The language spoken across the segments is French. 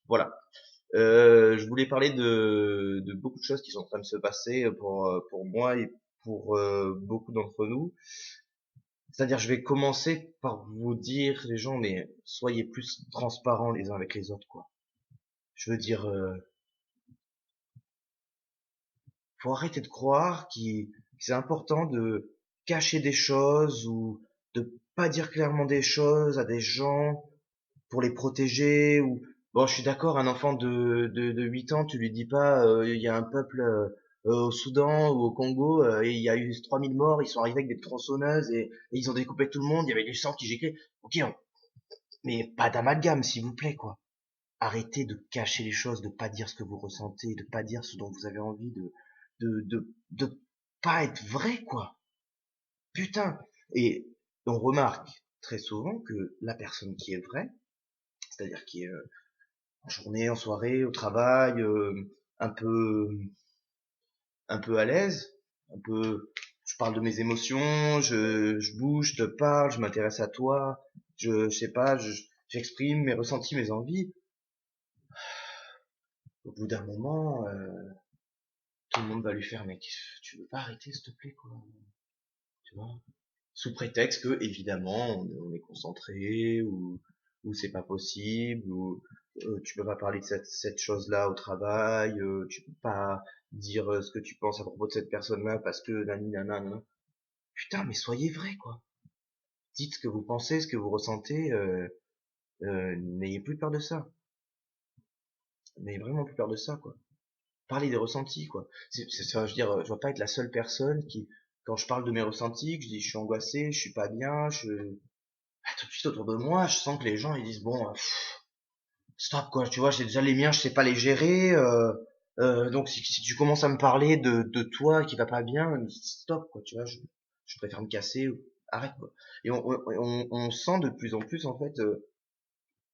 Voilà. Je voulais parler de beaucoup de choses qui sont en train de se passer pour moi et pour beaucoup d'entre nous. C'est-à-dire, je vais commencer par vous dire, les gens, mais soyez plus transparents les uns avec les autres, quoi. Je veux dire, faut arrêter de croire que c'est important de cacher des choses ou de pas dire clairement des choses à des gens pour les protéger ou bon, je suis d'accord, un enfant de 8 ans, tu lui dis pas il y a un peuple au Soudan ou au Congo et il y a eu 3000 morts, ils sont arrivés avec des tronçonneuses et ils ont découpé tout le monde, il y avait du sang qui giclait. OK, mais pas d'amalgame s'il vous plaît quoi. Arrêtez de cacher les choses, de pas dire ce que vous ressentez, de pas dire ce dont vous avez envie de pas être vrai quoi. Putain. Et on remarque très souvent que la personne qui est vraie, c'est-à-dire qui est en journée, en soirée, au travail, un peu, un peu à l'aise, un peu, je parle de mes émotions, je bouge, je te parle, je m'intéresse à toi, je sais pas, j'exprime mes ressentis, mes envies. Au bout d'un moment, tout le monde va lui faire, mec, tu veux pas arrêter, s'il te plaît, quoi, tu vois? Sous prétexte que, évidemment, on est concentré, ou c'est pas possible, ou tu peux pas parler de cette chose-là au travail, tu peux pas dire ce que tu penses à propos de cette personne-là parce que nani nanana. Putain, mais soyez vrai, quoi. Dites ce que vous pensez, ce que vous ressentez, n'ayez plus peur de ça. N'ayez vraiment plus peur de ça, quoi. Parlez des ressentis, quoi. Je veux dire, je dois pas être la seule personne qui, quand je parle de mes ressentis, que je dis je suis angoissé, je suis pas bien, tout de suite autour de moi, je sens que les gens ils disent bon, stop quoi, tu vois, j'ai déjà les miens, je sais pas les gérer. Donc si tu commences à me parler de toi qui va pas bien, stop quoi, tu vois, je préfère me casser, arrête quoi. Et on sent de plus en plus en fait,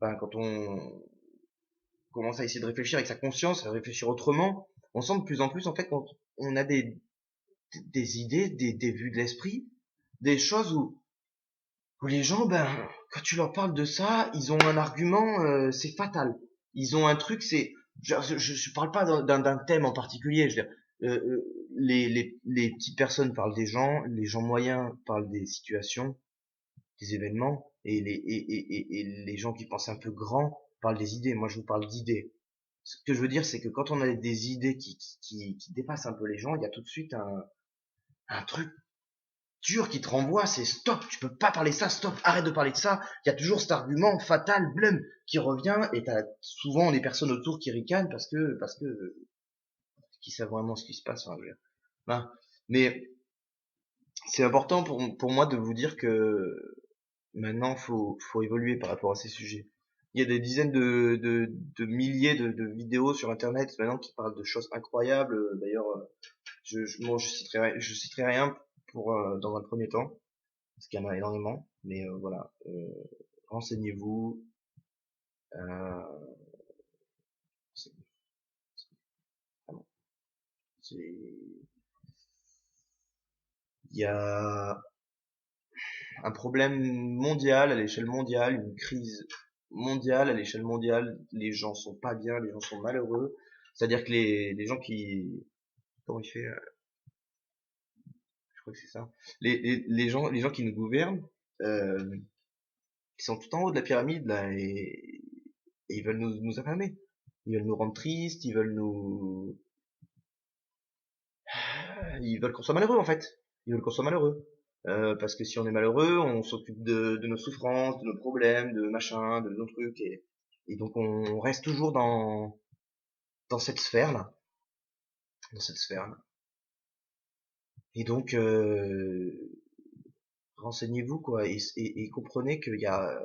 quand on commence à essayer de réfléchir avec sa conscience, à réfléchir autrement, on sent de plus en plus en fait quand on a des idées, des vues de l'esprit, des choses où les gens, quand tu leur parles de ça, ils ont un argument, c'est fatal. Ils ont un truc, c'est, je parle pas d'un thème en particulier. Je veux dire, les petites personnes parlent des gens, les gens moyens parlent des situations, des événements, et les gens qui pensent un peu grand parlent des idées. Moi, je vous parle d'idées. Ce que je veux dire, c'est que quand on a des idées qui dépassent un peu les gens, il y a tout de suite un truc dur qui te renvoie, c'est stop, tu peux pas parler ça, stop, arrête de parler de ça. Il y a toujours cet argument fatal, blum, qui revient, et t'as souvent les personnes autour qui ricanent parce que qui savent vraiment ce qui se passe. Enfin, hein. Mais c'est important pour moi de vous dire que maintenant faut évoluer par rapport à ces sujets. Il y a des dizaines de milliers de vidéos sur internet maintenant qui parlent de choses incroyables. D'ailleurs, bon, je citerai rien pour dans un premier temps parce qu'il y en a énormément. Mais voilà, renseignez-vous. Euh, c'est, vraiment, il y a un problème mondial à l'échelle mondiale, une crise mondiale à l'échelle mondiale. Les gens sont pas bien, les gens sont malheureux. C'est-à-dire que les gens qui, comment il fait, je crois que c'est ça. Les gens qui nous gouvernent, euh, qui sont tout en haut de la pyramide là, et ils veulent nous affamer. Ils veulent nous rendre tristes, ils veulent qu'on soit malheureux en fait. Ils veulent qu'on soit malheureux. Parce que si on est malheureux, on s'occupe de nos souffrances, de nos problèmes, de machin, de nos trucs, et donc on reste toujours dans cette sphère là, dans cette sphère là. Et donc renseignez-vous quoi, et comprenez qu'il y a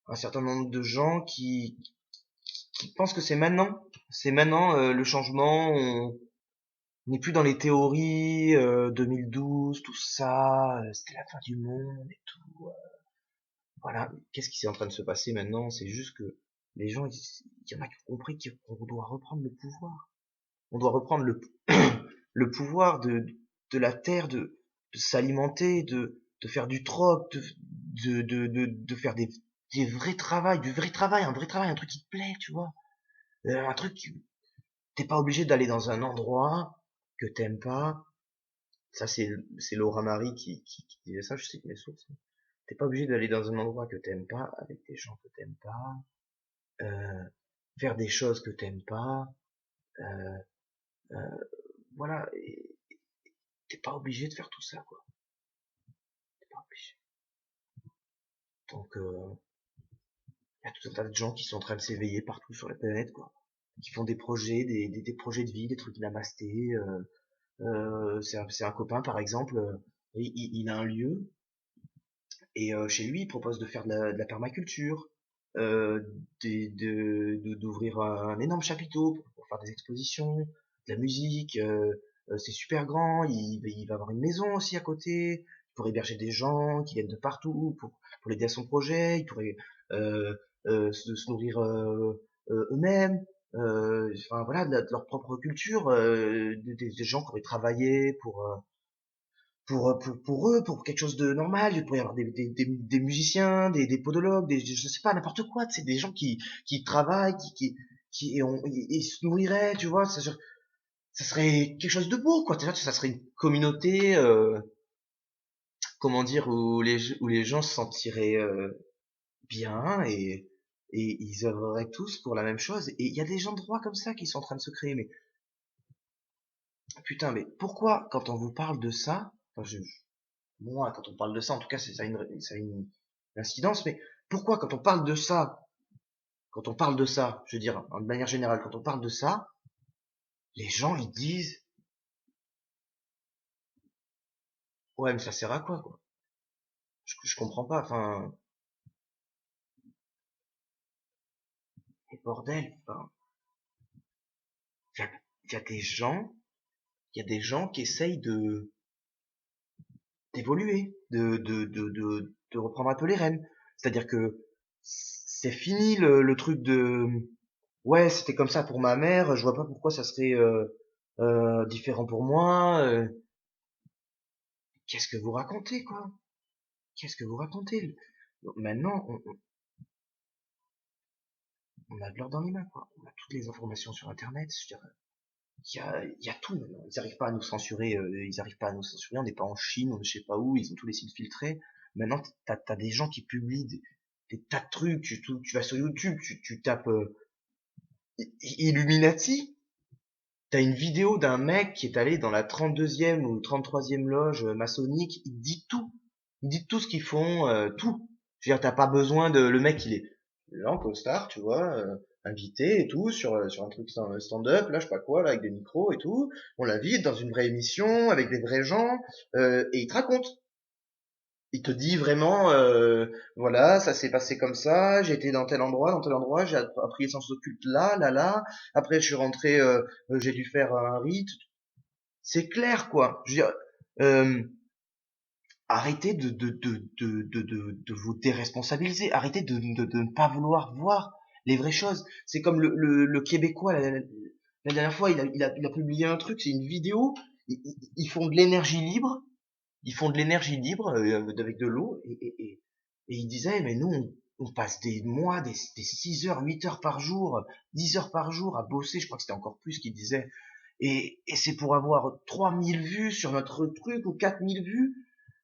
un certain nombre de gens qui pensent que c'est maintenant le changement. On n'est plus dans les théories 2012, tout ça, c'était la fin du monde et tout. Voilà, qu'est-ce qui est en train de se passer maintenant? C'est juste que les gens, il y en a qui ont compris qu'on doit reprendre le pouvoir. On doit reprendre le pouvoir de la terre, de s'alimenter, de faire du troc, de faire des du vrai travail, un vrai travail, un truc qui te plaît, tu vois. Un truc, t'es pas obligé d'aller dans un endroit que t'aimes pas. Ça, c'est Laura Marie qui disait ça, je cite mes sources. T'es pas obligé d'aller dans un endroit que t'aimes pas, avec des gens que t'aimes pas, euh, faire des choses que t'aimes pas, euh, euh, voilà, et t'es pas obligé de faire tout ça, quoi. T'es pas obligé. Donc, y a tout un tas de gens qui sont en train de s'éveiller partout sur la planète, quoi. Qui font des projets, des projets de vie, des trucs namasté. C'est un copain, par exemple, il a un lieu, et chez lui, il propose de faire de la permaculture, d'ouvrir un énorme chapiteau pour faire des expositions, de la musique. C'est super grand. Il va avoir une maison aussi à côté pour héberger des gens qui viennent de partout pour l'aider à son projet. Il pourrait euh, se nourrir eux-mêmes. Enfin voilà, de leur propre culture, des gens qui auraient travaillé pour eux, pour quelque chose de normal. Il pourrait y avoir des musiciens, des podologues, je sais pas, n'importe quoi. C'est des gens qui travaillent, et se nourriraient, tu vois. Ça serait quelque chose de beau, quoi. Tu vois, ça serait une communauté, comment dire, où les gens se sentiraient bien et ils œuvreraient tous pour la même chose. Et il y a des gens droits comme ça qui sont en train de se créer. Mais putain, mais pourquoi quand on vous parle de ça, enfin, moi, quand on parle de ça, en tout cas, ça a une incidence, mais pourquoi, quand on parle de ça, je veux dire, de manière générale, quand on parle de ça, les gens, ils disent, ouais, mais ça sert à quoi? Je comprends pas, enfin, et bordel, enfin, il y a, y a des gens, il y a des gens qui essayent d'évoluer, de reprendre un peu les rênes. C'est-à-dire que c'est fini le truc de, ouais, c'était comme ça pour ma mère, je vois pas pourquoi ça serait différent pour moi. Qu'est-ce que vous racontez, quoi? Qu'est-ce que vous racontez? Maintenant, on a de l'or dans les mains, quoi. On a toutes les informations sur Internet. Je veux dire, il y a tout maintenant. Ils n'arrivent pas à nous censurer. Ils arrivent pas à nous censurer. On n'est pas en Chine, on ne sait pas où. Ils ont tous les sites filtrés. Maintenant, t'as des gens qui publient des tas de trucs. Tu vas sur YouTube, tu tapes Illuminati. T'as une vidéo d'un mec qui est allé dans la 32e ou 33e loge maçonnique. Il dit tout. Il dit tout ce qu'ils font, tout. Je veux dire, t'as pas besoin de... Le mec, il est là en costard, tu vois, invité et tout, sur un truc stand-up, là, je sais pas quoi, là, avec des micros et tout. On l'invite dans une vraie émission, avec des vrais gens, et il te raconte. Il te dit vraiment, voilà, ça s'est passé comme ça, j'ai été dans tel endroit, j'ai appris les sciences occultes là, là, là. Après, je suis rentré, j'ai dû faire un rite. C'est clair, quoi. Je veux dire, euh, arrêtez de vous déresponsabiliser. Arrêtez de ne pas vouloir voir les vraies choses. C'est comme le Québécois, la dernière fois, il a publié un truc, c'est une vidéo. Ils font de l'énergie libre. Ils font de l'énergie libre avec de l'eau. Et il disait, mais nous, on passe des mois, des 6 heures, 8 heures par jour, 10 heures par jour à bosser. Je crois que c'était encore plus qu'il disait. Et c'est pour avoir 3000 vues sur notre truc ou 4000 vues.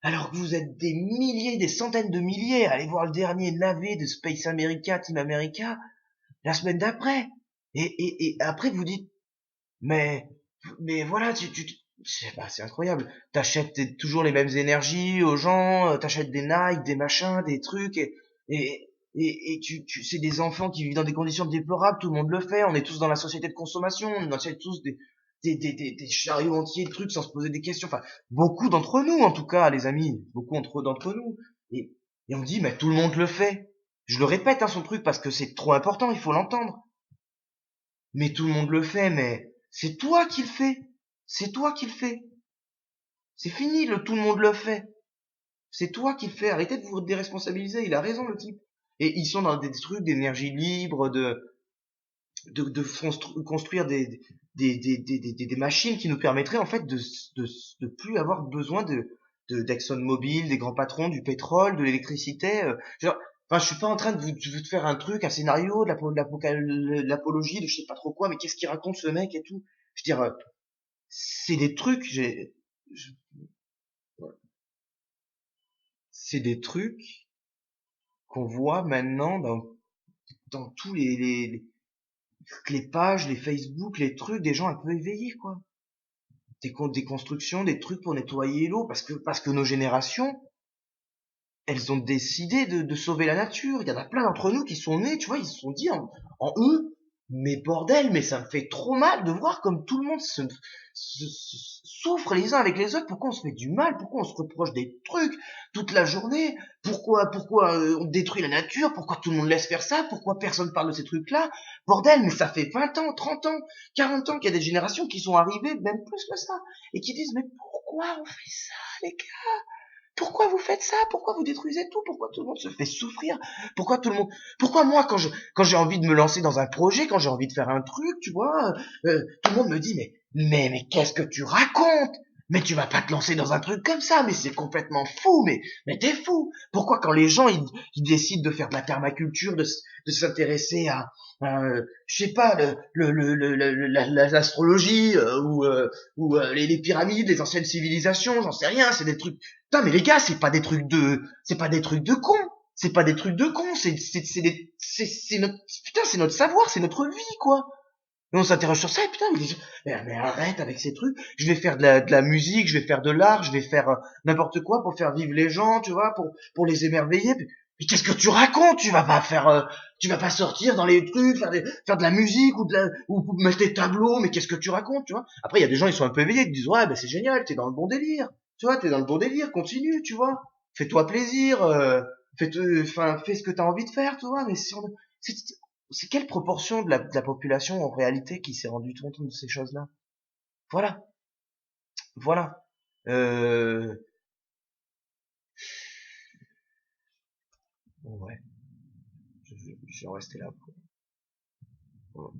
Alors que vous êtes des milliers, des centaines de milliers à aller voir le dernier navet de Space America, Team America, la semaine d'après. Et après, vous dites, mais, mais voilà, c'est incroyable. T'achètes toujours les mêmes énergies aux gens, t'achètes des Nike, des machins, des trucs, et c'est des enfants qui vivent dans des conditions déplorables, tout le monde le fait, on est tous dans la société de consommation, on achète tous des chariots entiers de trucs sans se poser des questions. Enfin, beaucoup d'entre nous, en tout cas, les amis, d'entre nous. Et, et on dit, mais tout le monde le fait. Je le répète, hein, son truc, parce que c'est trop important, il faut l'entendre. Mais tout le monde le fait, mais c'est toi qui le fais. C'est toi qui le fais. C'est fini, tout le monde le fait. C'est toi qui le fais. Arrêtez de vous déresponsabiliser. Il a raison, le type. Et ils sont dans des trucs d'énergie libre, construire des machines qui nous permettraient, en fait, de plus avoir besoin d'ExxonMobil, des grands patrons, du pétrole, de l'électricité. Genre, Enfin, je suis pas en train de vous faire un truc, un scénario, de l'apologie, de je sais pas trop quoi, mais qu'est-ce qu'il raconte ce mec et tout. Je veux dire, c'est des trucs, je- ouais. C'est des trucs qu'on voit maintenant dans tous les pages, les Facebook, les trucs des gens un peu éveillés, quoi. Des constructions, des trucs pour nettoyer l'eau, parce que nos générations, elles ont décidé de sauver la nature. Il y en a plein d'entre nous qui sont nés, tu vois, ils se sont dit en eux, mais bordel, mais ça me fait trop mal de voir comme tout le monde souffre les uns avec les autres. Pourquoi on se fait du mal? Pourquoi on se reproche des trucs toute la journée? Pourquoi on détruit la nature? Pourquoi tout le monde laisse faire ça? Pourquoi personne parle de ces trucs-là? Bordel, mais ça fait 20 ans, 30 ans, 40 ans qu'il y a des générations qui sont arrivées, même plus que ça, et qui disent, mais pourquoi on fait ça, les gars? Pourquoi vous faites ça? Pourquoi vous détruisez tout? Pourquoi tout le monde se fait souffrir? Pourquoi tout le monde, pourquoi moi, quand j'ai envie de me lancer dans un projet, quand j'ai envie de faire un truc, tu vois, tout le monde me dit, mais qu'est-ce que tu racontes? Mais tu vas pas te lancer dans un truc comme ça, mais c'est complètement fou, mais t'es fou. Pourquoi quand les gens, ils décident de faire de la permaculture, de s'intéresser je sais pas, l'astrologie, ou les pyramides, les anciennes civilisations, j'en sais rien, c'est des trucs. Putain, mais les gars, c'est pas des trucs de cons. C'est pas des trucs de cons. C'est notre, putain, c'est notre savoir, c'est notre vie, quoi. Et on s'interroge sur ça, et putain, mais arrête avec ces trucs. Je vais faire de la musique, je vais faire de l'art, je vais faire n'importe quoi pour faire vivre les gens, tu vois, pour les émerveiller. Mais qu'est-ce que tu racontes? Tu vas pas sortir dans les trucs, faire de la musique ou mettre des tableaux. Mais qu'est-ce que tu racontes, tu vois? Après, il y a des gens, ils sont un peu éveillés, ils disent, ouais, ben c'est génial, t'es dans le bon délire. Tu vois, t'es dans le bon délire, continue, tu vois. Fais-toi plaisir, fais ce que t'as envie de faire, tu vois. Mais c'est, c'est quelle proportion de la population en réalité qui s'est rendu compte de ces choses-là? Voilà, voilà. Euh, bon, ouais, je vais en rester là. Voilà.